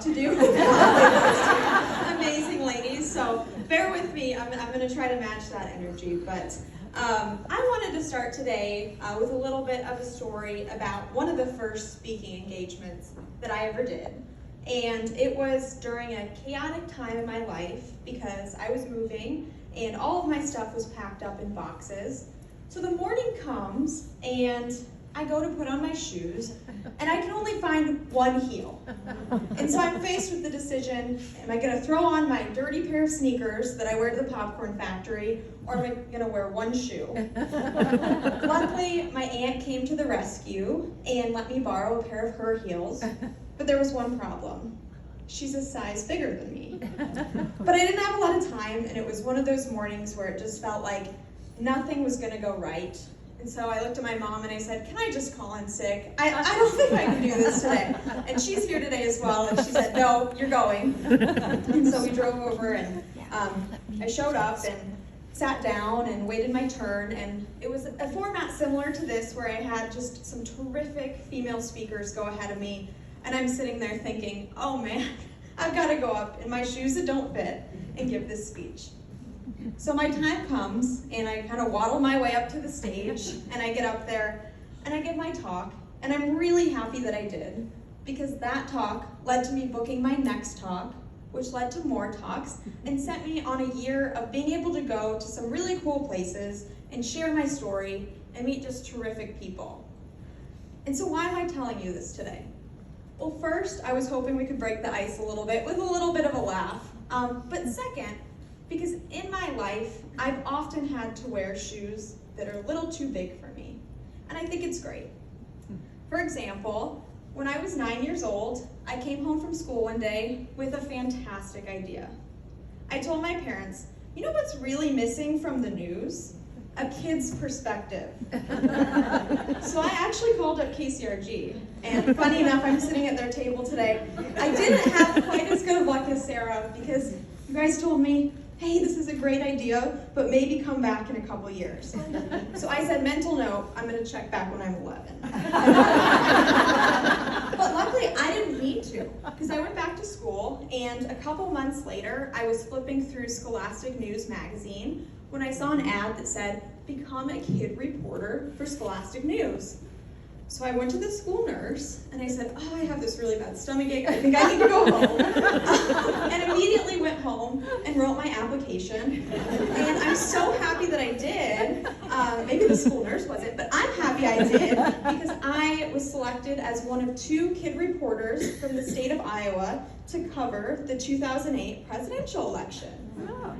to do. Amazing ladies, so bear with me. I'm going to try to match that energy. But I wanted to start today with a little bit of a story about one of the first speaking engagements that I ever did. And it was during a chaotic time in my life because I was moving and all of my stuff was packed up in boxes. So the morning comes and I go to put on my shoes and I can only find one heel. And so I'm faced with the decision, am I gonna throw on my dirty pair of sneakers that I wear to the popcorn factory, or am I gonna wear one shoe? Luckily, my aunt came to the rescue and let me borrow a pair of her heels, but there was one problem. She's a size bigger than me. But I didn't have a lot of time, and it was one of those mornings where it just felt like nothing was gonna go right. And so I looked at my mom and I said, can I just call in sick? I don't think I can do this today. And she's here today as well, and she said, no, you're going. And so we drove over, and I showed up and sat down and waited my turn, and it was a format similar to this where I had just some terrific female speakers go ahead of me, and I'm sitting there thinking, oh man, I've got to go up in my shoes that don't fit and give this speech. So my time comes, and I kind of waddle my way up to the stage, and I get up there, and I give my talk, and I'm really happy that I did, because that talk led to me booking my next talk, which led to more talks, and sent me on a year of being able to go to some really cool places and share my story and meet just terrific people. And so why am I telling you this today? Well, first, I was hoping we could break the ice a little bit with a little bit of a laugh, but second, because in my life, I've often had to wear shoes that are a little too big for me, and I think it's great. For example, when I was 9 years old, I came home from school one day with a fantastic idea. I told my parents, you know what's really missing from the news? A kid's perspective. So I actually called up KCRG, and funny enough, I'm sitting at their table today. I didn't have quite as good of luck as Sarah, because you guys told me, hey, this is a great idea, but maybe come back in a couple years. So I said, mental note, I'm gonna check back when I'm 11. But luckily, I didn't need to, because I went back to school, and a couple months later, I was flipping through Scholastic News magazine when I saw an ad that said, become a kid reporter for Scholastic News. So I went to the school nurse, and I said, oh, I have this really bad stomachache, I think I need to go home. And immediately went home and wrote my application. And I'm so happy that I did. Maybe the school nurse wasn't, but I'm happy I did, because I was selected as one of 2 kid reporters from the state of Iowa to cover the 2008 presidential election.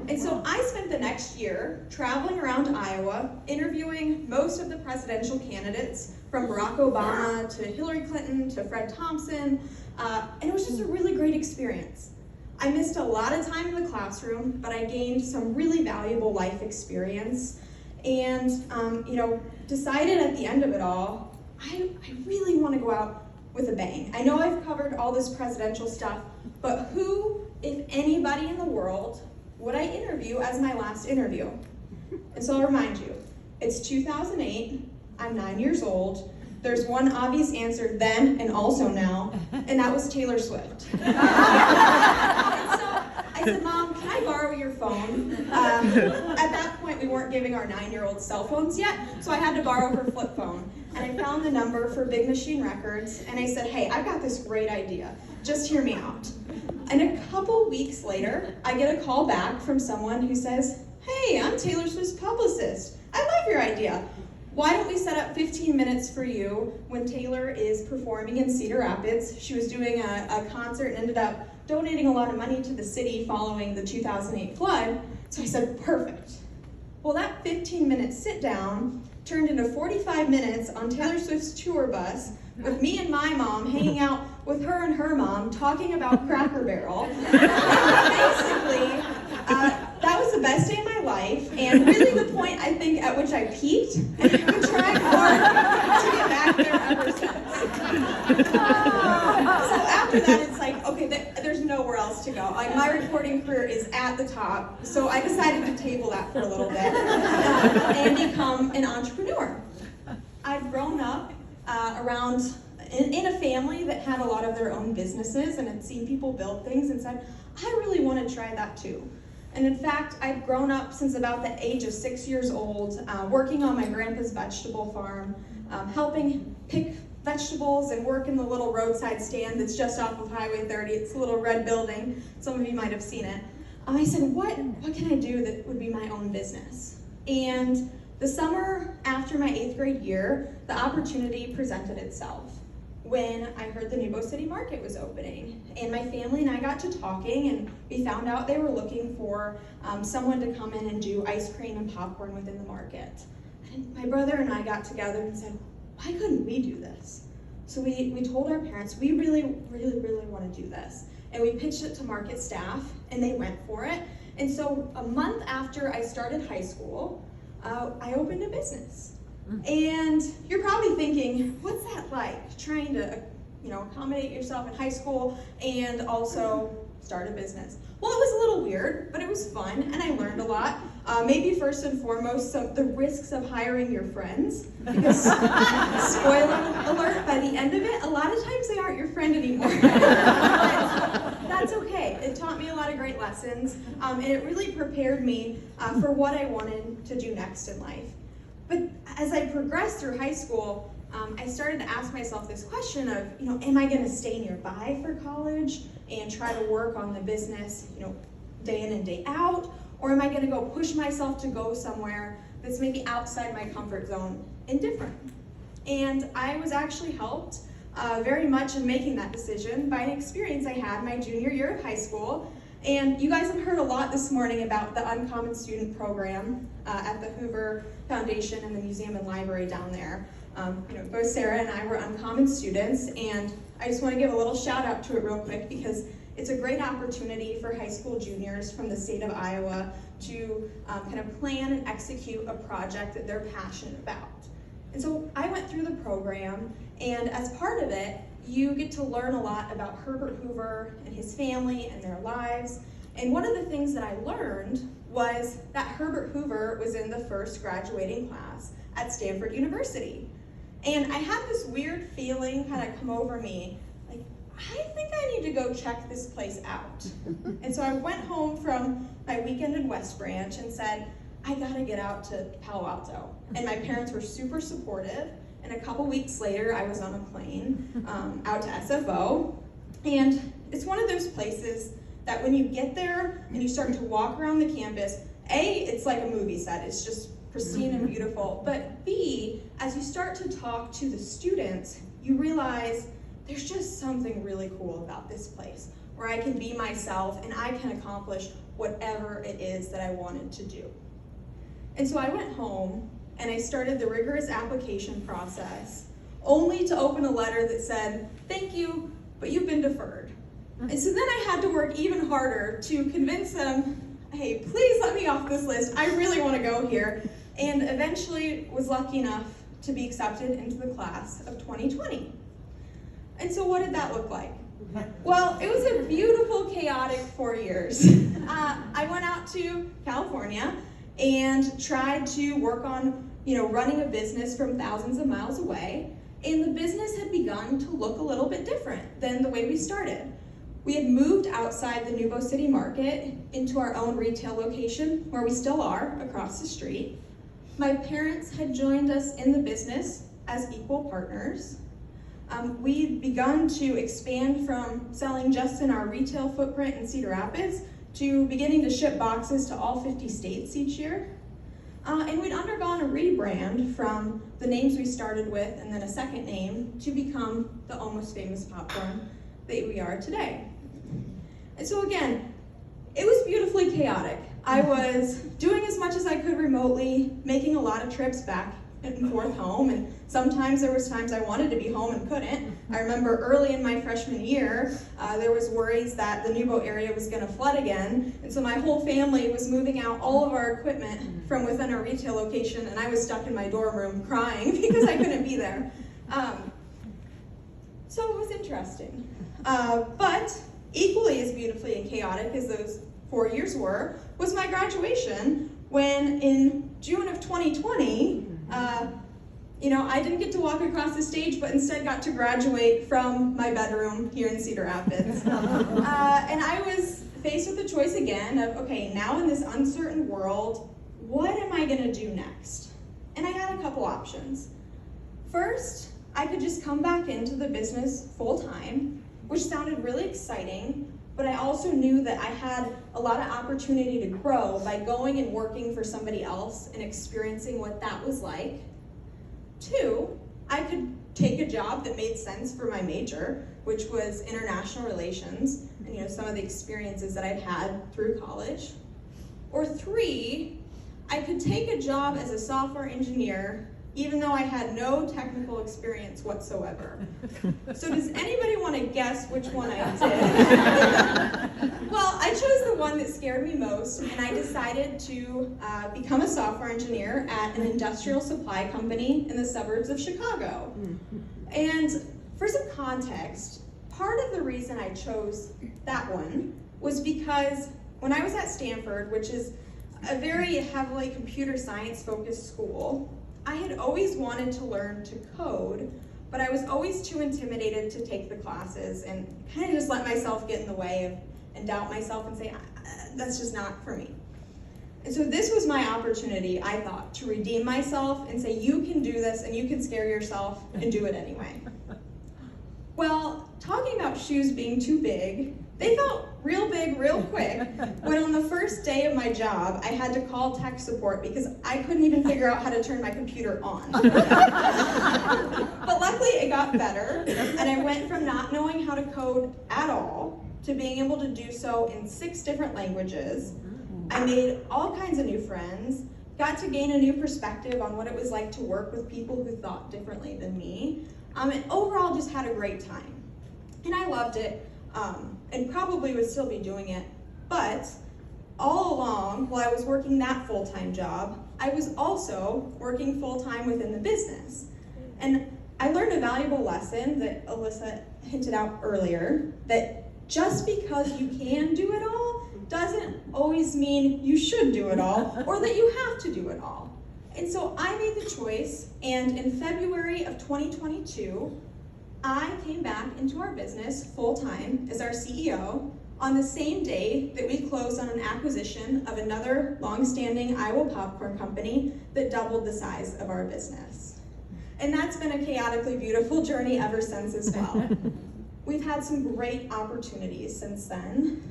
And so I spent the next year traveling around Iowa, interviewing most of the presidential candidates, from Barack Obama to Hillary Clinton to Fred Thompson, and it was just a really great experience. I missed a lot of time in the classroom, but I gained some really valuable life experience, and decided at the end of it all, I really want to go out with a bang. I know I've covered all this presidential stuff, but who, if anybody in the world, would I interview as my last interview? And so I'll remind you, it's 2008, I'm 9 years old, there's one obvious answer then and also now, and that was Taylor Swift. And so I said, Mom, can I borrow your phone? At that point, we weren't giving our 9-year-old cell phones yet, so I had to borrow her flip phone. And I found the number for Big Machine Records, and I said, hey, I've got this great idea, just hear me out. And a couple weeks later, I get a call back from someone who says, hey, I'm Taylor Swift's publicist. I love your idea. Why don't we set up 15 minutes for you when Taylor is performing in Cedar Rapids? She was doing a concert and ended up donating a lot of money to the city following the 2008 flood. So I said, perfect. Well, that 15-minute sit down turned into 45 minutes on Taylor Swift's tour bus with me and my mom hanging out with her and her mom talking about Cracker Barrel. Basically, that was the best day of my life, and really the point, I think, at which I peaked, and I've tried hard to get back there ever since. So after that, it's like, okay, there's nowhere else to go. Like, my reporting career is at the top, so I decided to table that for a little bit and become an entrepreneur. I've grown up around in a family that had a lot of their own businesses and had seen people build things and said, I really want to try that too. And in fact, I've grown up since about the age of 6 years old, working on my grandpa's vegetable farm, helping pick vegetables and work in the little roadside stand that's just off of Highway 30. It's a little red building. Some of you might have seen it. I said, what can I do that would be my own business? And the summer after my 8th grade year, the opportunity presented itself when I heard the Nubo City Market was opening. And my family and I got to talking, and we found out they were looking for someone to come in and do ice cream and popcorn within the market. And my brother and I got together and said, why couldn't we do this? So we told our parents, we really want to do this. And we pitched it to market staff, and they went for it. And so a month after I started high school, I opened a business. And you're probably thinking, what's that like, trying to accommodate yourself in high school and also start a business? Well, it was a little weird, but it was fun, and I learned a lot. Maybe first and foremost, the risks of hiring your friends, because spoiler alert, by the end of it, a lot of times they aren't your friend anymore. But that's okay. It taught me a lot of great lessons, and it really prepared me for what I wanted to do next in life. But as I progressed through high school, I started to ask myself this question of, am I going to stay nearby for college and try to work on the business, day in and day out? Or am I going to go push myself to go somewhere that's maybe outside my comfort zone and different? And I was actually helped very much in making that decision by an experience I had my junior year of high school. And you guys have heard a lot this morning about the Uncommon Student Program at the Hoover Foundation and the Museum and Library down there. Both Sarah and I were Uncommon students, and I just want to give a little shout out to it real quick because it's a great opportunity for high school juniors from the state of Iowa to kind of plan and execute a project that they're passionate about. And so I went through the program, and as part of it, you get to learn a lot about Herbert Hoover and his family and their lives. And one of the things that I learned was that Herbert Hoover was in the first graduating class at Stanford University. And I had this weird feeling kind of come over me, like, I think I need to go check this place out. And so I went home from my weekend in West Branch and said, I gotta get out to Palo Alto. And my parents were super supportive. And a couple weeks later, I was on a plane out to SFO. And it's one of those places that when you get there and you start to walk around the campus, A, it's like a movie set. It's just pristine and beautiful. But B, as you start to talk to the students, you realize there's just something really cool about this place where I can be myself and I can accomplish whatever it is that I wanted to do. And so I went home and I started the rigorous application process, only to open a letter that said, thank you, but you've been deferred. And so then I had to work even harder to convince them, hey, please let me off this list. I really want to go here. And eventually was lucky enough to be accepted into the class of 2020. And so what did that look like? Well, it was a beautiful, chaotic 4 years. I went out to California and tried to work on running a business from thousands of miles away. And the business had begun to look a little bit different than the way we started. We had moved outside the Nubo City Market into our own retail location, where we still are, across the street. My parents had joined us in the business as equal partners. We'd begun to expand from selling just in our retail footprint in Cedar Rapids to beginning to ship boxes to all 50 states each year. And we'd undergone a rebrand from the names we started with and then a second name to become the Almost Famous Popcorn that we are today. And so again, it was beautifully chaotic. I was doing as much as I could remotely, making a lot of trips back and forth home, and sometimes there was times I wanted to be home and couldn't. I remember early in my freshman year, there was worries that the Nubo area was going to flood again, and so my whole family was moving out all of our equipment from within our retail location, and I was stuck in my dorm room crying because I couldn't be there. So it was interesting. But equally as beautifully and chaotic as those 4 years were, was my graduation when in June of 2020, I didn't get to walk across the stage, but instead got to graduate from my bedroom here in Cedar Rapids. And I was faced with the choice again of, okay, now in this uncertain world, what am I gonna do next? And I had a couple options. First, I could just come back into the business full time, which sounded really exciting, but I also knew that I had a lot of opportunity to grow by going and working for somebody else and experiencing what that was like. Two, I could take a job that made sense for my major, which was international relations, and some of the experiences that I'd had through college. Or three, I could take a job as a software engineer, even though I had no technical experience whatsoever. So does anybody want to guess which one I did? Well, I chose the one that scared me most, and I decided to become a software engineer at an industrial supply company in the suburbs of Chicago. And for some context, part of the reason I chose that one was because when I was at Stanford, which is a very heavily computer science focused school, I had always wanted to learn to code, but I was always too intimidated to take the classes and kind of just let myself get in the way and doubt myself and say, that's just not for me. And so this was my opportunity, I thought, to redeem myself and say, you can do this and you can scare yourself and do it anyway. Well, talking about shoes being too big, they felt real big real quick when on the first day of my job, I had to call tech support because I couldn't even figure out how to turn my computer on. But luckily it got better, and I went from not knowing how to code at all to being able to do so in 6 different languages. I made all kinds of new friends, got to gain a new perspective on what it was like to work with people who thought differently than me, and overall just had a great time. And I loved it. And probably would still be doing it, but all along, while I was working that full-time job, I was also working full-time within the business. And I learned a valuable lesson that Alyssa hinted out earlier, that just because you can do it all doesn't always mean you should do it all, or that you have to do it all. And so I made the choice, and in February of 2022, I came back into our business full-time as our CEO on the same day that we closed on an acquisition of another long-standing Iowa popcorn company that doubled the size of our business. And that's been a chaotically beautiful journey ever since as well. We've had some great opportunities since then.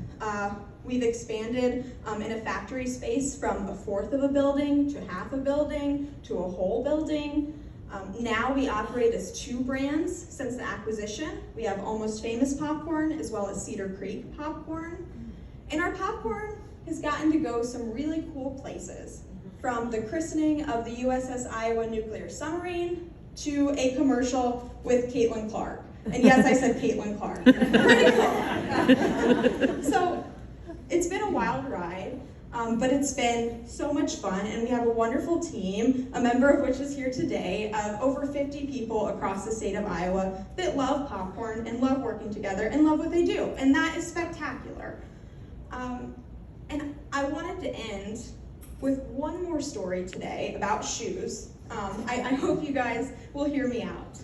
We've expanded in a factory space from 1/4 of a building to 1/2 a building to a whole building. Now we operate as 2 brands since the acquisition. We have Almost Famous Popcorn as well as Cedar Creek Popcorn. And our popcorn has gotten to go some really cool places, from the christening of the USS Iowa nuclear submarine to a commercial with Caitlin Clark. And yes, I said Caitlin Clark. Pretty cool. So it's been a wild ride. But it's been so much fun, and we have a wonderful team, a member of which is here today, of over 50 people across the state of Iowa that love popcorn and love working together and love what they do, and that is spectacular. And I wanted to end with one more story today about shoes. I hope you guys will hear me out.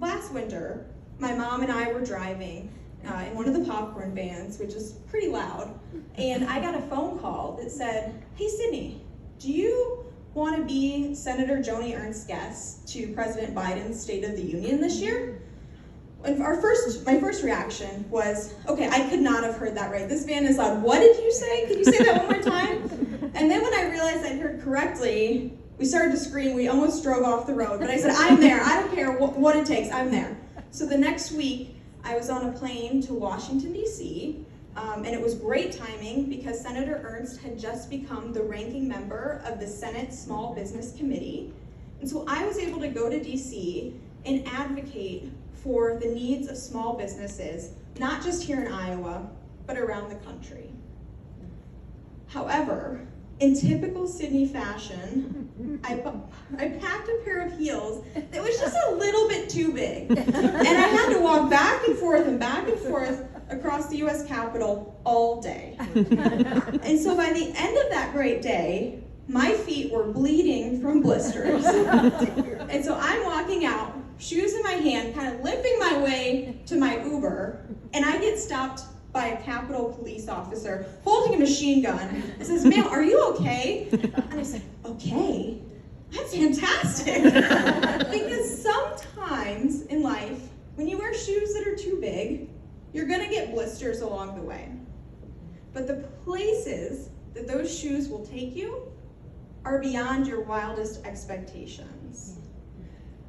Last winter, my mom and I were driving in one of the popcorn vans, which is pretty loud, and I got a phone call that said, "Hey Sydney, do you want to be Senator Joni Ernst's guest to President Biden's State of the Union this year?" And my first reaction was, okay, I could not have heard that right. This van is loud. What did you say? Could you say that one more time? And then when I realized I'd heard correctly, we started to scream. We almost drove off the road, but I said, I'm there. I don't care what it takes. I'm there. So the next week, I was on a plane to Washington, D.C., and it was great timing because Senator Ernst had just become the ranking member of the Senate Small Business Committee. And so I was able to go to D.C. and advocate for the needs of small businesses, not just here in Iowa, but around the country. However, in typical Sydney fashion, I packed a pair of heels that was just a little bit too big. And I had to walk back and forth across the US Capitol all day. And so by the end of that great day, my feet were bleeding from blisters. And so I'm walking out, shoes in my hand, kind of limping my way to my Uber, and I get stopped by a Capitol police officer holding a machine gun. He says, "Ma'am, are you okay?" And I said, "Okay? That's fantastic." Because sometimes in life, when you wear shoes that are too big, you're gonna get blisters along the way. But the places that those shoes will take you are beyond your wildest expectations.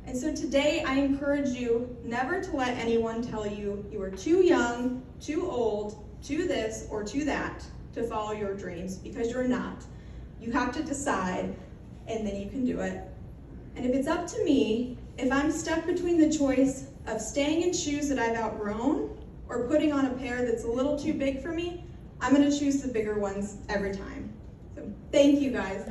And so today I encourage you never to let anyone tell you you are too young, too old, too this or too that to follow your dreams, because you're not. You have to decide, and then you can do it. And if it's up to me, if I'm stuck between the choice of staying in shoes that I've outgrown or putting on a pair that's a little too big for me, I'm gonna choose the bigger ones every time. So thank you guys.